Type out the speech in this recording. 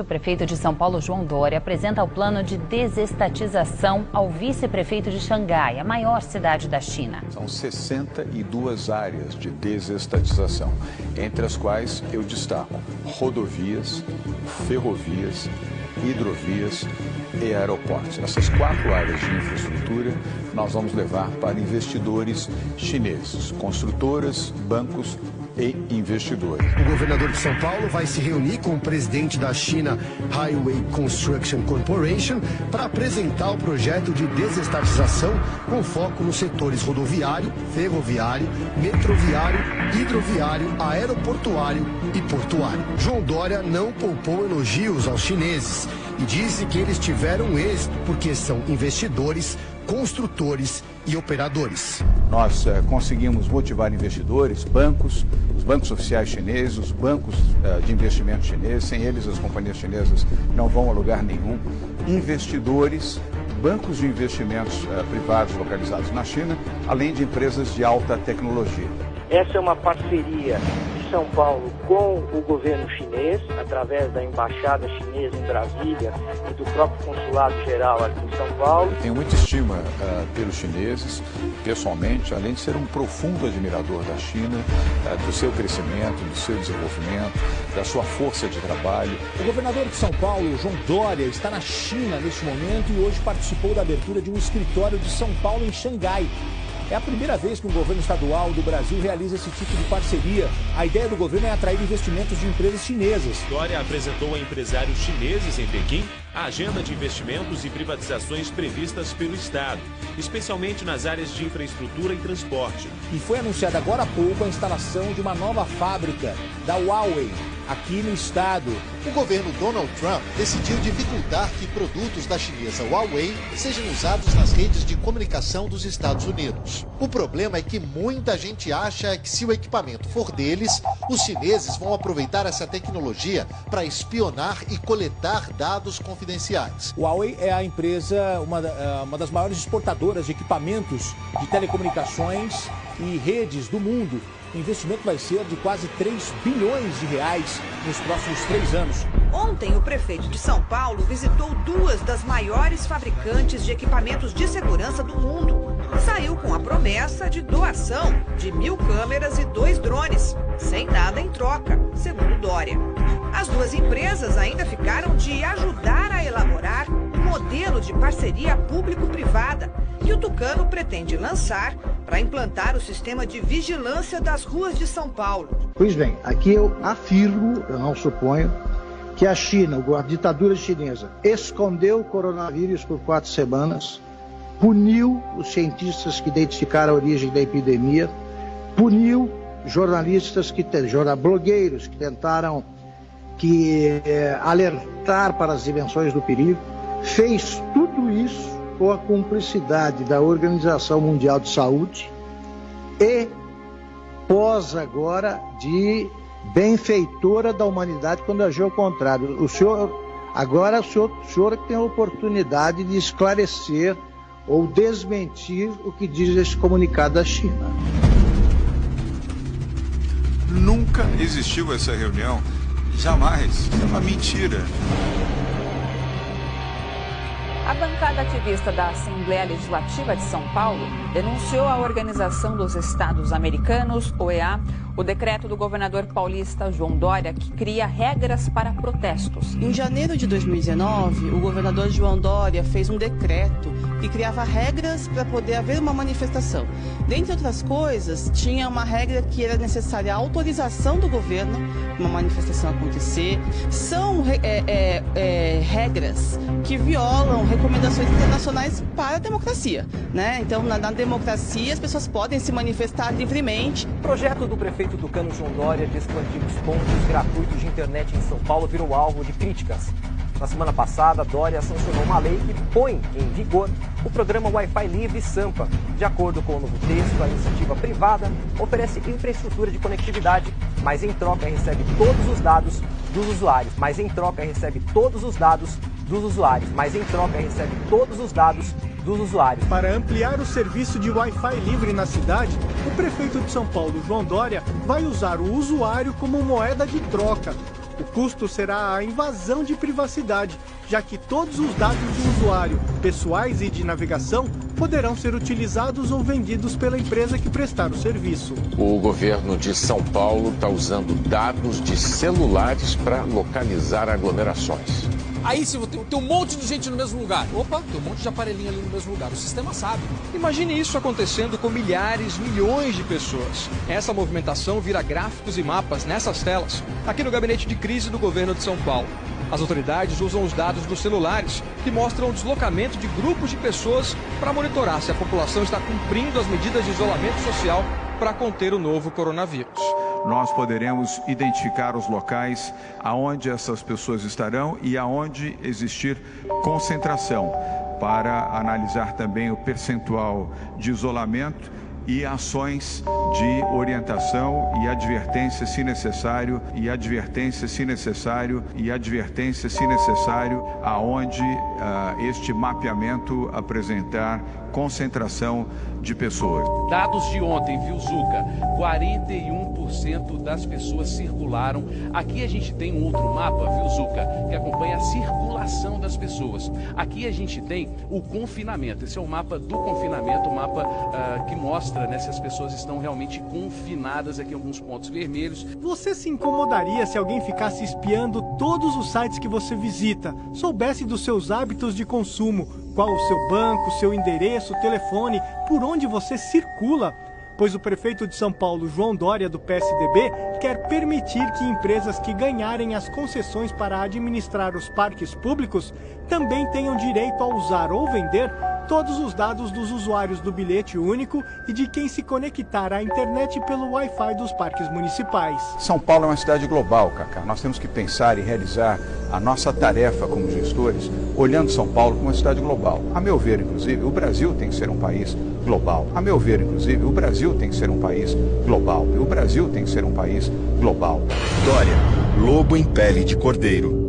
O prefeito de São Paulo, João Dória, apresenta o plano de desestatização ao vice-prefeito de Xangai, a maior cidade da China. São 62 áreas de desestatização, entre as quais eu destaco rodovias, ferrovias, hidrovias e aeroportos. Essas 4 áreas de infraestrutura nós vamos levar para investidores chineses, construtoras, bancos e investidores. O governador de São Paulo vai se reunir com o presidente da China Highway Construction Corporation para apresentar o projeto de desestatização com foco nos setores rodoviário, ferroviário, metroviário, hidroviário, aeroportuário e portuário. João Dória não poupou elogios aos chineses e disse que eles tiveram êxito porque são investidores, construtores e operadores. Nós conseguimos motivar investidores, bancos, os bancos oficiais chineses, os bancos de investimento chineses. Sem eles, as companhias chinesas não vão a lugar nenhum. Investidores, bancos de investimentos privados localizados na China, além de empresas de alta tecnologia. Essa é uma parceria de São Paulo com o governo chinês, através da embaixada chinesa em Brasília e do próprio consulado geral aqui em São Paulo. Tenho muita estima pelos chineses, pessoalmente, além de ser um profundo admirador da China, do seu crescimento, do seu desenvolvimento, da sua força de trabalho. O governador de São Paulo, João Dória, está na China neste momento e hoje participou da abertura de um escritório de São Paulo em Xangai. É a primeira vez que um governo estadual do Brasil realiza esse tipo de parceria. A ideia do governo é atrair investimentos de empresas chinesas. Dória apresentou a empresários chineses em Pequim a agenda de investimentos e privatizações previstas pelo Estado, especialmente nas áreas de infraestrutura e transporte. E foi anunciada agora há pouco a instalação de uma nova fábrica da Huawei aqui no estado. O governo Donald Trump decidiu dificultar que produtos da chinesa Huawei sejam usados nas redes de comunicação dos Estados Unidos. O problema é que muita gente acha que se o equipamento for deles, os chineses vão aproveitar essa tecnologia para espionar e coletar dados confidenciais. Huawei é a empresa, uma das maiores exportadoras de equipamentos de telecomunicações e redes do mundo. O investimento vai ser de quase 3 bilhões de reais nos próximos 3 anos. Ontem, o prefeito de São Paulo visitou 2 das maiores fabricantes de equipamentos de segurança do mundo. Saiu com a promessa de doação de 1.000 câmeras e 2 drones, sem nada em troca, segundo Dória. As 2 empresas ainda ficaram de ajudar a elaborar um modelo de parceria público-privada que o tucano pretende lançar para implantar o sistema de vigilância das ruas de São Paulo. Pois bem, aqui eu afirmo, eu não suponho, que a China, a ditadura chinesa, escondeu o coronavírus por 4 semanas, puniu os cientistas que identificaram a origem da epidemia, puniu jornalistas, blogueiros que tentaram alertar para as dimensões do perigo, fez tudo isso com a cumplicidade da Organização Mundial de Saúde e pós agora de benfeitora da humanidade quando agiu ao contrário. O senhor tem a oportunidade de esclarecer ou desmentir o que diz esse comunicado da China. Nunca existiu essa reunião, jamais. É uma mentira. A bancada ativista da Assembleia Legislativa de São Paulo denunciou a Organização dos Estados Americanos, OEA, o decreto do governador paulista João Dória, que cria regras para protestos. Em janeiro de 2019, o governador João Dória fez um decreto que criava regras para poder haver uma manifestação. Dentre outras coisas, tinha uma regra que era necessária a autorização do governo para uma manifestação acontecer. São regras que violam recomendações internacionais para a democracia, né? Então, na democracia, as pessoas podem se manifestar livremente. O projeto do prefeito tucano João Dória de expandir os pontos gratuitos de internet em São Paulo virou alvo de críticas. Na semana passada, Dória sancionou uma lei que põe em vigor o programa Wi-Fi Livre Sampa. De acordo com o novo texto, a iniciativa privada oferece infraestrutura de conectividade, mas em troca recebe todos os dados dos usuários. Para ampliar o serviço de Wi-Fi livre na cidade, o prefeito de São Paulo, João Dória, vai usar o usuário como moeda de troca. O custo será a invasão de privacidade, já que todos os dados do usuário, pessoais e de navegação, poderão ser utilizados ou vendidos pela empresa que prestar o serviço. O governo de São Paulo está usando dados de celulares para localizar aglomerações. Aí se tem um monte de gente no mesmo lugar. Opa, tem um monte de aparelhinho ali no mesmo lugar. O sistema sabe. Imagine isso acontecendo com milhares, milhões de pessoas. Essa movimentação vira gráficos e mapas nessas telas, aqui no gabinete de crise do governo de São Paulo. As autoridades usam os dados dos celulares, que mostram o deslocamento de grupos de pessoas para monitorar se a população está cumprindo as medidas de isolamento social para conter o novo coronavírus. Nós poderemos identificar os locais aonde essas pessoas estarão e aonde existir concentração, para analisar também o percentual de isolamento e ações de orientação e advertência se necessário, aonde este mapeamento apresentar concentração de pessoas. Dados de ontem, viu, Zuca? 41% das pessoas circularam. Aqui a gente tem um outro mapa, viu, Zuca, que acompanha a circulação das pessoas. Aqui a gente tem o confinamento. Esse é o mapa do confinamento, o mapa que mostra, né, se as pessoas estão realmente confinadas aqui em alguns pontos vermelhos. Você se incomodaria se alguém ficasse espiando todos os sites que você visita, soubesse dos seus hábitos de consumo, qual o seu banco, seu endereço, telefone, por onde você circula? Pois o prefeito de São Paulo, João Dória, do PSDB, quer permitir que empresas que ganharem as concessões para administrar os parques públicos também tenham direito a usar ou vender todos os dados dos usuários do bilhete único e de quem se conectar à internet pelo Wi-Fi dos parques municipais. São Paulo é uma cidade global, Cacá. Nós temos que pensar e realizar a nossa tarefa como gestores, olhando São Paulo como uma cidade global. A meu ver, inclusive, o Brasil tem que ser um país global. A meu ver, inclusive, o Brasil tem que ser um país global. O Brasil tem que ser um país global. Dória, lobo em pele de cordeiro.